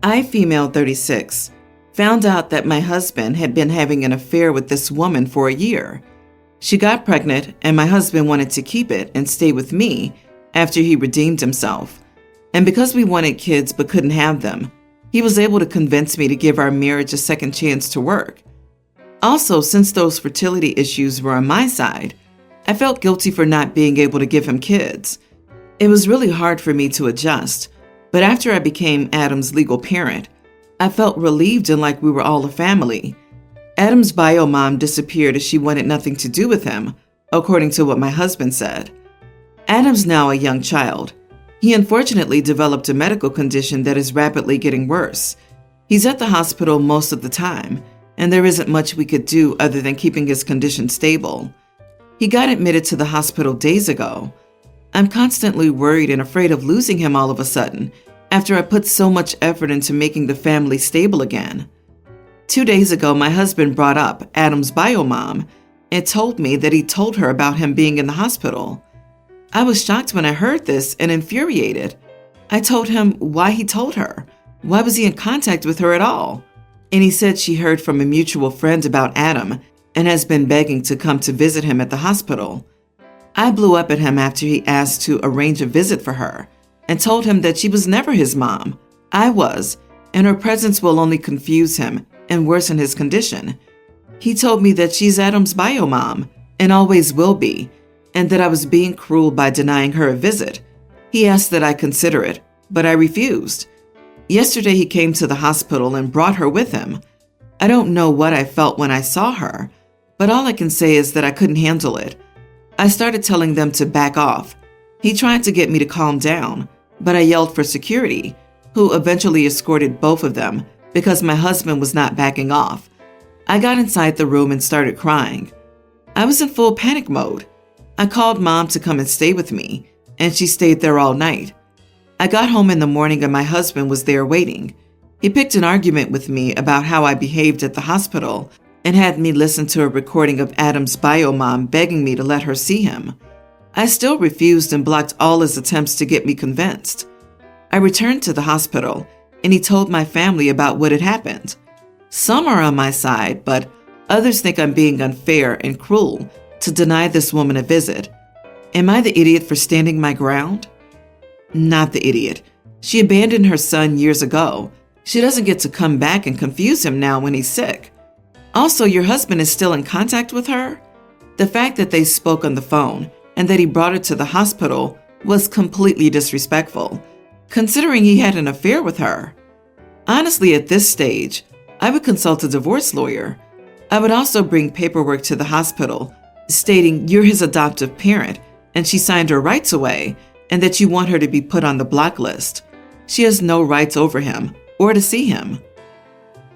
I, female 36, found out that my husband had been having an affair with this woman for a year. She got pregnant, and my husband wanted to keep it and stay with me after he redeemed himself. And because we wanted kids but couldn't have them, he was able to convince me to give our marriage a second chance to work. Also, since those fertility issues were on my side, I felt guilty for not being able to give him kids. It was really hard for me to adjust, but after I became Adam's legal parent, I felt relieved and like we were all a family. Adam's bio mom disappeared as she wanted nothing to do with him, according to what my husband said. Adam's now a young child. He unfortunately developed a medical condition that is rapidly getting worse. He's at the hospital most of the time, and there isn't much we could do other than keeping his condition stable. He got admitted to the hospital days ago. I'm constantly worried and afraid of losing him all of a sudden after I put so much effort into making the family stable again. 2 days ago, my husband brought up Adam's bio mom and told me that he told her about him being in the hospital. I was shocked when I heard this and infuriated. I told him why he told her. Why was he in contact with her at all? And he said she heard from a mutual friend about Adam and has been begging to come to visit him at the hospital. I blew up at him after he asked to arrange a visit for her and told him that she was never his mom. I was, and her presence will only confuse him and worsen his condition. He told me that she's Adam's bio mom and always will be, and that I was being cruel by denying her a visit. He asked that I consider it, but I refused. Yesterday he came to the hospital and brought her with him. I don't know what I felt when I saw her, but all I can say is that I couldn't handle it. I started telling them to back off. He tried to get me to calm down, but I yelled for security, who eventually escorted both of them because my husband was not backing off. I got inside the room and started crying. I was in full panic mode. I called Mom to come and stay with me, and she stayed there all night. I got home in the morning and my husband was there waiting. He picked an argument with me about how I behaved at the hospital and had me listen to a recording of Adam's bio mom begging me to let her see him. I still refused and blocked all his attempts to get me convinced. I returned to the hospital and he told my family about what had happened. Some are on my side, but others think I'm being unfair and cruel to deny this woman a visit. Am I the idiot for standing my ground? Not the idiot. She abandoned her son years ago. She doesn't get to come back and confuse him now when he's sick. Also, your husband is still in contact with her? The fact that they spoke on the phone and that he brought her to the hospital was completely disrespectful, considering he had an affair with her. Honestly, at this stage, I would consult a divorce lawyer. I would also bring paperwork to the hospital stating you're his adoptive parent and she signed her rights away and that you want her to be put on the block list. She has no rights over him or to see him.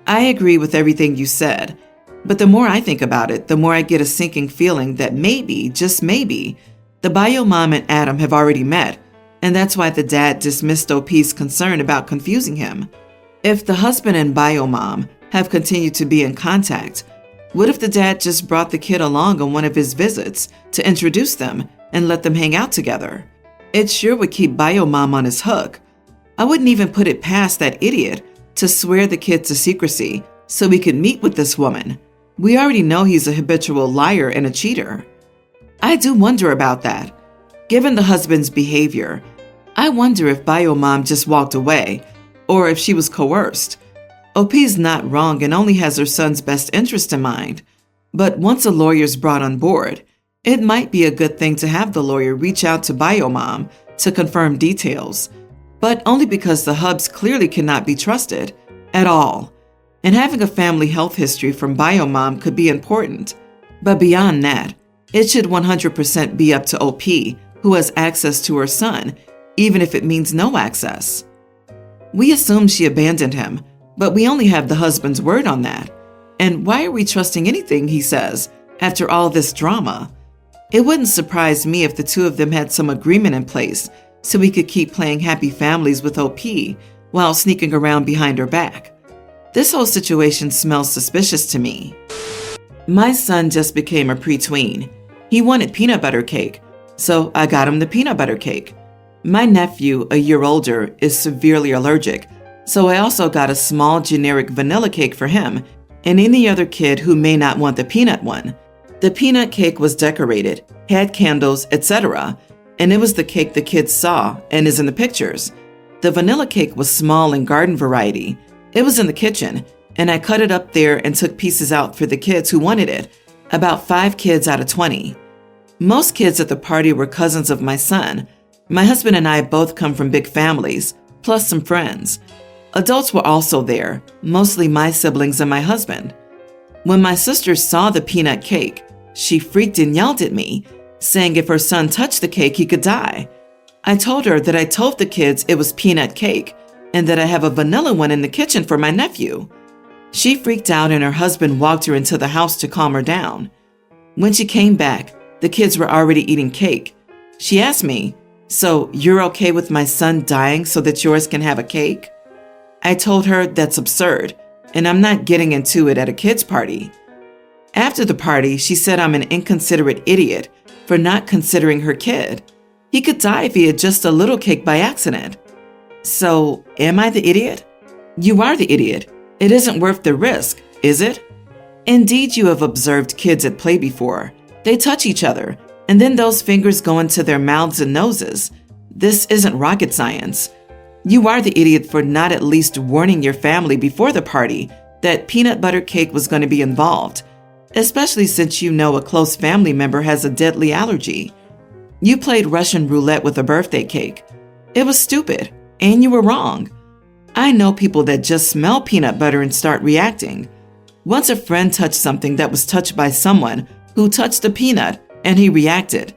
I agree with everything you said, but the more I think about it, the more I get a sinking feeling that maybe, just maybe, the bio mom and Adam have already met, and that's why the dad dismissed OP's concern about confusing him. If the husband and bio mom have continued to be in contact, what if the dad just brought the kid along on one of his visits to introduce them and let them hang out together? It sure would keep bio mom on his hook. I wouldn't even put it past that idiot to swear the kid to secrecy so we could meet with this woman. We already know he's a habitual liar and a cheater. I do wonder about that. Given the husband's behavior, I wonder if bio mom just walked away or if she was coerced. OP's not wrong and only has her son's best interest in mind. But once a lawyer's brought on board, it might be a good thing to have the lawyer reach out to bio mom to confirm details, but only because the hubs clearly cannot be trusted at all. And having a family health history from bio mom could be important. But beyond that, it should 100% be up to OP, who has access to her son, even if it means no access. We assume she abandoned him, but we only have the husband's word on that. And why are we trusting anything he says after all this drama? It wouldn't surprise me if the two of them had some agreement in place so we could keep playing happy families with OP while sneaking around behind her back. This whole situation smells suspicious to me. My son just became a pre-tween. He wanted peanut butter cake, so I got him the peanut butter cake. My nephew, a year older, is severely allergic, So I also got a small generic vanilla cake for him and any other kid who may not want the peanut one. The peanut cake was decorated, had candles, etc., and it was the cake the kids saw and is in the pictures. The vanilla cake was small and garden variety. It was in the kitchen, and I cut it up there and took pieces out for the kids who wanted it, about 5 kids out of 20. Most kids at the party were cousins of my son. My husband and I both come from big families, plus some friends. Adults were also there, mostly my siblings and my husband. When my sister saw the peanut cake, she freaked and yelled at me, saying if her son touched the cake, he could die. I told her that I told the kids it was peanut cake and that I have a vanilla one in the kitchen for my nephew. She freaked out and her husband walked her into the house to calm her down. When she came back, the kids were already eating cake. She asked me, "So you're okay with my son dying so that yours can have a cake?" I told her that's absurd, and I'm not getting into it at a kid's party. After the party, she said I'm an inconsiderate idiot for not considering her kid. He could die if he had just a little cake by accident. So, am I the idiot? You are the idiot. It isn't worth the risk, is it? Indeed, you have observed kids at play before. They touch each other, and then those fingers go into their mouths and noses. This isn't rocket science. You are the idiot for not at least warning your family before the party that peanut butter cake was going to be involved, especially since you know a close family member has a deadly allergy. You played Russian roulette with a birthday cake. It was stupid, and you were wrong. I know people that just smell peanut butter and start reacting. Once a friend touched something that was touched by someone who touched a peanut, and he reacted.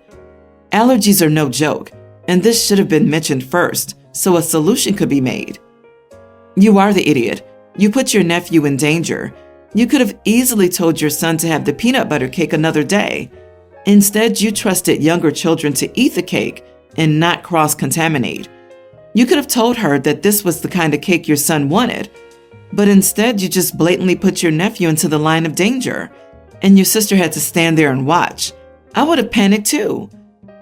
Allergies are no joke, and this should have been mentioned first, so a solution could be made. You are the idiot. You put your nephew in danger. You could have easily told your son to have the peanut butter cake another day. Instead, you trusted younger children to eat the cake and not cross-contaminate. You could have told her that this was the kind of cake your son wanted, but instead you just blatantly put your nephew into the line of danger, and your sister had to stand there and watch. I would have panicked too.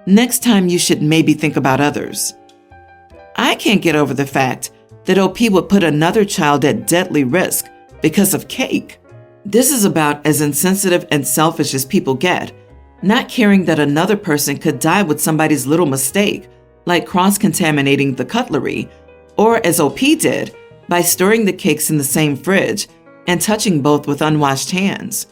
Next time you should maybe think about others. I can't get over the fact that OP would put another child at deadly risk because of cake. This is about as insensitive and selfish as people get, not caring that another person could die with somebody's little mistake, like cross-contaminating the cutlery, or as OP did, by storing the cakes in the same fridge and touching both with unwashed hands.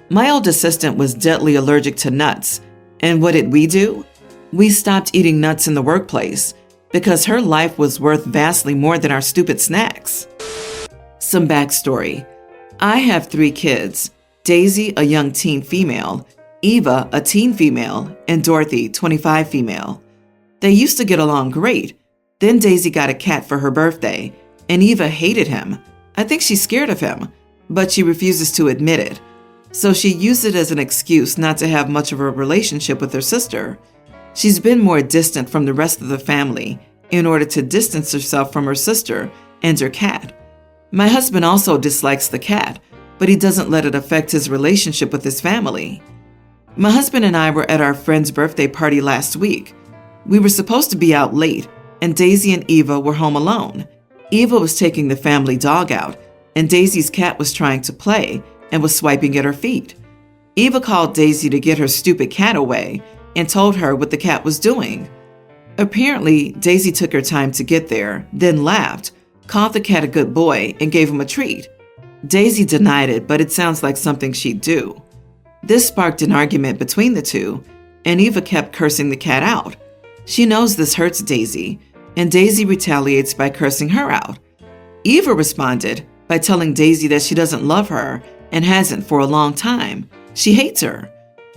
My old assistant was deadly allergic to nuts, and what did we do? We stopped eating nuts in the workplace because her life was worth vastly more than our stupid snacks. Some backstory. I have 3 kids, Daisy, a young teen female, Eva, a teen female, and Dorothy, 25 female. They used to get along great. Then Daisy got a cat for her birthday, and Eva hated him. I think she's scared of him, but she refuses to admit it. So she used it as an excuse not to have much of a relationship with her sister. She's been more distant from the rest of the family in order to distance herself from her sister and her cat. My husband also dislikes the cat, but he doesn't let it affect his relationship with his family. My husband and I were at our friend's birthday party last week. We were supposed to be out late, and Daisy and Eva were home alone. Eva was taking the family dog out, and Daisy's cat was trying to play and was swiping at her feet. Eva called Daisy to get her stupid cat away and told her what the cat was doing. Apparently, Daisy took her time to get there, then laughed, called the cat a good boy, and gave him a treat. Daisy denied it, but it sounds like something she'd do. This sparked an argument between the two, and Eva kept cursing the cat out. She knows this hurts Daisy, and Daisy retaliates by cursing her out. Eva responded by telling Daisy that she doesn't love her and hasn't for a long time. She hates her.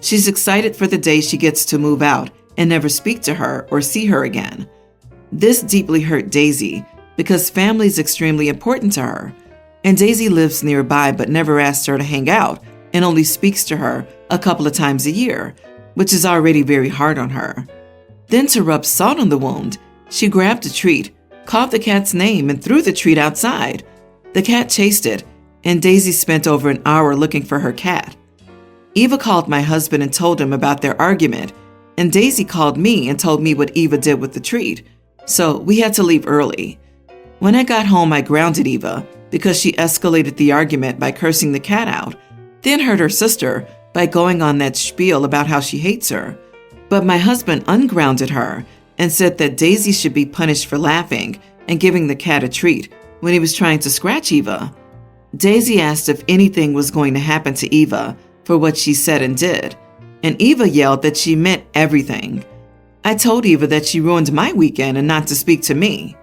She's excited for the day she gets to move out and never speak to her or see her again. This deeply hurt Daisy because family is extremely important to her, and Daisy lives nearby but never asks her to hang out and only speaks to her a couple of times a year, which is already very hard on her. Then to rub salt on the wound, she grabbed a treat, called the cat's name, and threw the treat outside. The cat chased it, and Daisy spent over an hour looking for her cat. Eva called my husband and told him about their argument, and Daisy called me and told me what Eva did with the treat, so we had to leave early. When I got home, I grounded Eva because she escalated the argument by cursing the cat out, then hurt her sister by going on that spiel about how she hates her. But my husband ungrounded her and said that Daisy should be punished for laughing and giving the cat a treat when he was trying to scratch Eva. Daisy asked if anything was going to happen to Eva for what she said and did, and Eva yelled that she meant everything. I told Eva that she ruined my weekend and not to speak to me.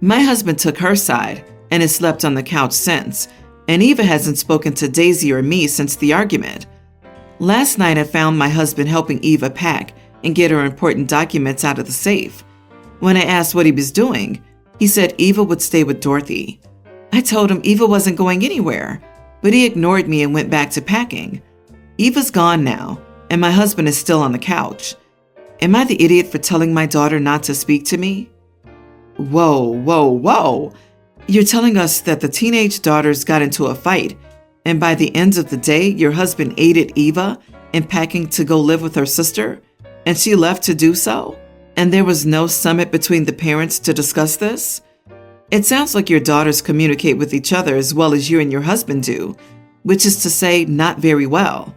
My husband took her side and has slept on the couch since, and Eva hasn't spoken to Daisy or me since the argument. Last night I found my husband helping Eva pack and get her important documents out of the safe. When I asked what he was doing, he said Eva would stay with Dorothy. I told him Eva wasn't going anywhere, but he ignored me and went back to packing. Eva's gone now, and my husband is still on the couch. Am I the idiot for telling my daughter not to speak to me? Whoa. You're telling us that the teenage daughters got into a fight, and by the end of the day, your husband aided Eva in packing to go live with her sister, and she left to do so? And there was no summit between the parents to discuss this? It sounds like your daughters communicate with each other as well as you and your husband do, which is to say, not very well.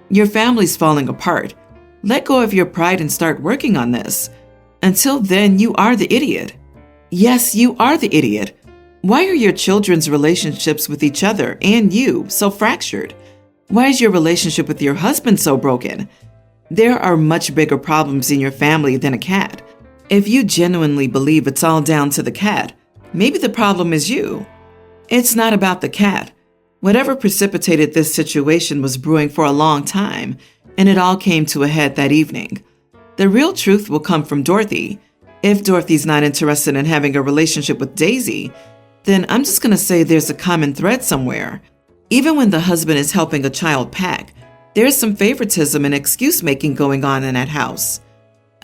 Your family's falling apart. Let go of your pride and start working on this. Until then, you are the idiot. Yes, you are the idiot. Why are your children's relationships with each other and you so fractured? Why is your relationship with your husband so broken? There are much bigger problems in your family than a cat. If you genuinely believe it's all down to the cat, maybe the problem is you. It's not about the cat. Whatever precipitated this situation was brewing for a long time, and it all came to a head that evening. The real truth will come from Dorothy. If Dorothy's not interested in having a relationship with Daisy, then I'm just going to say there's a common thread somewhere. Even when the husband is helping a child pack, there's some favoritism and excuse-making going on in that house.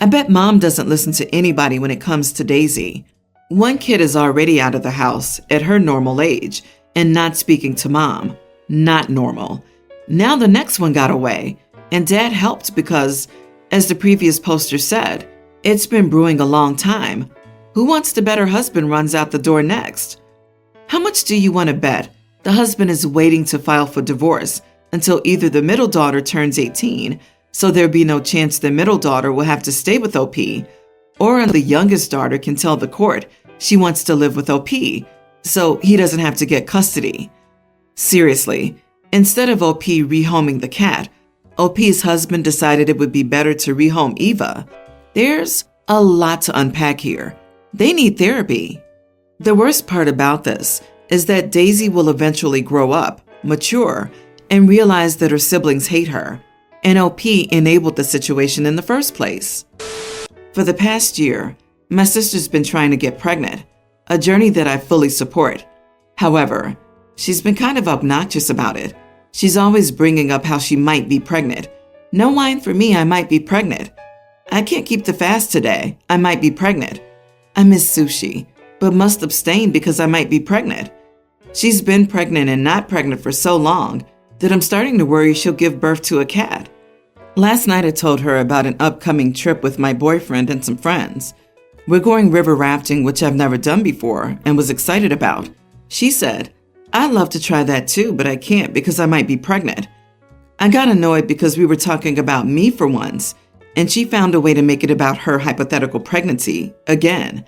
I bet Mom doesn't listen to anybody when it comes to Daisy. One kid is already out of the house at her normal age and not speaking to Mom. Not normal. Now the next one got away, and Dad helped because, as the previous poster said, it's been brewing a long time. Who wants to bet her husband runs out the door next? How much do you want to bet the husband is waiting to file for divorce until either the middle daughter turns 18, so there'll be no chance the middle daughter will have to stay with OP, or the youngest daughter can tell the court she wants to live with OP, so he doesn't have to get custody? Seriously, instead of OP rehoming the cat, OP's husband decided it would be better to rehome Eva. There's a lot to unpack here. They need therapy. The worst part about this is that Daisy will eventually grow up, mature, and realize that her siblings hate her, and OP enabled the situation in the first place. For the past year, my sister's been trying to get pregnant, a journey that I fully support. However, she's been kind of obnoxious about it. She's always bringing up how she might be pregnant. No wine for me, I might be pregnant. I can't keep the fast today, I might be pregnant. I miss sushi, but must abstain because I might be pregnant. She's been pregnant and not pregnant for so long that I'm starting to worry she'll give birth to a cat. Last night I told her about an upcoming trip with my boyfriend and some friends. We're going river rafting, which I've never done before and was excited about. She said, I'd love to try that too, but I can't because I might be pregnant. I got annoyed because we were talking about me for once, and she found a way to make it about her hypothetical pregnancy again.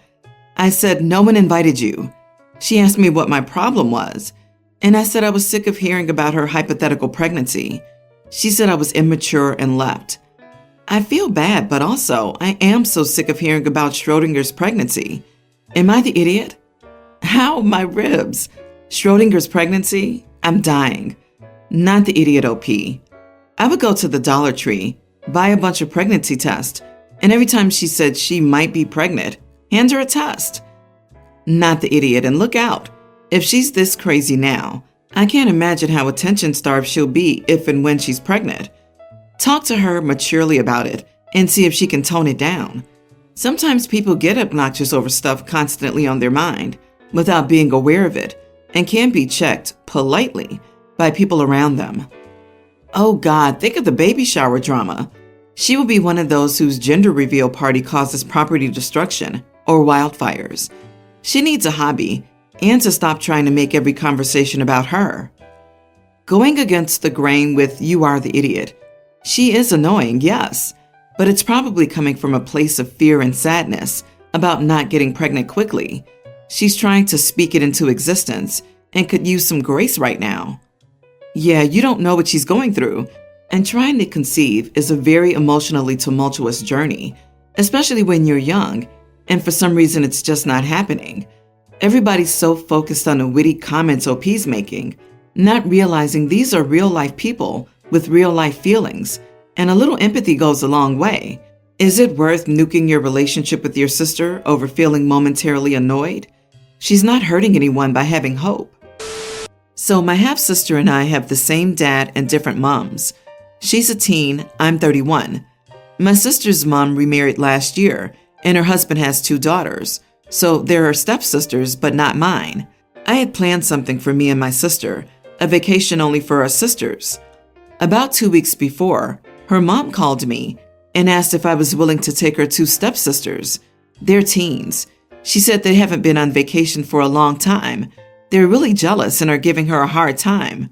I said, no one invited you. She asked me what my problem was, and I said I was sick of hearing about her hypothetical pregnancy. She said I was immature and left. I feel bad, but also I am so sick of hearing about Schrodinger's pregnancy. Am I the idiot? How? My ribs. Schrodinger's pregnancy? I'm dying. Not the idiot OP. I would go to the Dollar Tree, buy a bunch of pregnancy tests, and every time she said she might be pregnant, hand her a test. Not the idiot, and look out. If she's this crazy now, I can't imagine how attention-starved she'll be if and when she's pregnant. Talk to her maturely about it and see if she can tone it down. Sometimes people get obnoxious over stuff constantly on their mind without being aware of it and can be checked politely by people around them. Oh God, think of the baby shower drama. She will be one of those whose gender reveal party causes property destruction or wildfires. She needs a hobby and to stop trying to make every conversation about her. Going against the grain with "you are the idiot." She is annoying, yes, but it's probably coming from a place of fear and sadness about not getting pregnant quickly. She's trying to speak it into existence and could use some grace right now. Yeah, you don't know what she's going through, and trying to conceive is a very emotionally tumultuous journey, especially when you're young, and for some reason it's just not happening. Everybody's so focused on the witty comments OP's making, not realizing these are real-life people with real-life feelings, and a little empathy goes a long way. Is it worth nuking your relationship with your sister over feeling momentarily annoyed? She's not hurting anyone by having hope. So my half-sister and I have the same dad and different moms. She's a teen, I'm 31. My sister's mom remarried last year, and her husband has 2 daughters, so they're her stepsisters, but not mine. I had planned something for me and my sister, a vacation only for our sisters. About 2 weeks before, her mom called me and asked if I was willing to take her 2 stepsisters. They're teens. She said they haven't been on vacation for a long time. They're really jealous and are giving her a hard time.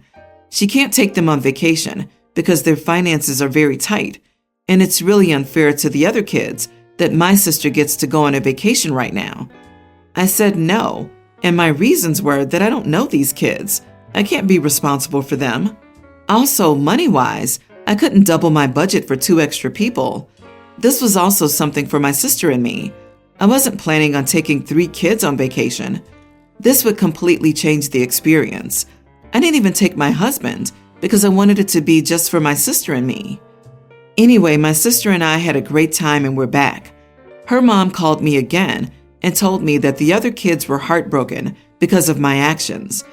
She can't take them on vacation because their finances are very tight, and it's really unfair to the other kids that my sister gets to go on a vacation right now. I said no, and my reasons were that I don't know these kids. I can't be responsible for them. Also, money-wise, I couldn't double my budget for 2 extra people. This was also something for my sister and me. I wasn't planning on taking 3 kids on vacation. This would completely change the experience. I didn't even take my husband because I wanted it to be just for my sister and me. Anyway, my sister and I had a great time and we're back. Her mom called me again and told me that the other kids were heartbroken because of my actions.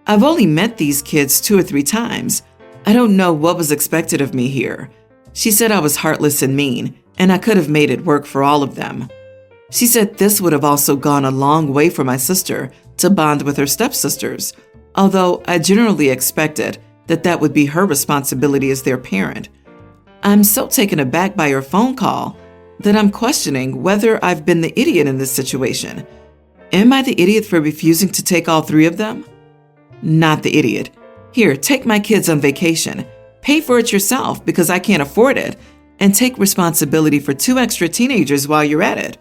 I've only met these kids 2 or 3 times. I don't know what was expected of me here. She said I was heartless and mean, and I could have made it work for all of them. She said this would have also gone a long way for my sister to bond with her stepsisters, although I generally expected that that would be her responsibility as their parent. I'm so taken aback by her phone call that I'm questioning whether I've been the idiot in this situation. Am I the idiot for refusing to take all 3 of them? Not the idiot. Here, take my kids on vacation. Pay for it yourself because I can't afford it, and take responsibility for 2 extra teenagers while you're at it.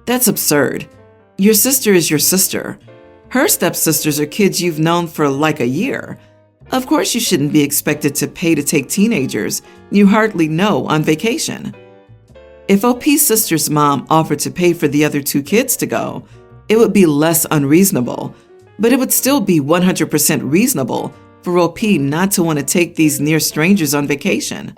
That's absurd. Your sister is your sister. Her stepsisters are kids you've known for like a year. Of course you shouldn't be expected to pay to take teenagers you hardly know on vacation. If OP's sister's mom offered to pay for the other 2 kids to go, it would be less unreasonable, but it would still be 100% reasonable for OP not to want to take these near strangers on vacation.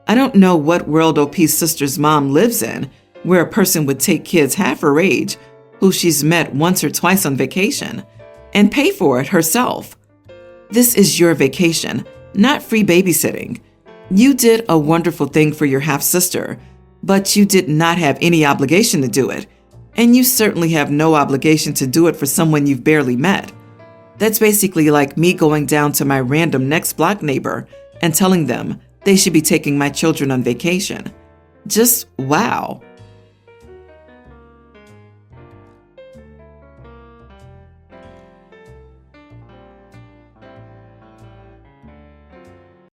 I don't know what world OP's sister's mom lives in where a person would take kids half her age who she's met once or twice on vacation and pay for it herself. This is your vacation, not free babysitting. You did a wonderful thing for your half-sister, but you did not have any obligation to do it, and you certainly have no obligation to do it for someone you've barely met. That's basically like me going down to my random next block neighbor and telling them they should be taking my children on vacation. Just wow.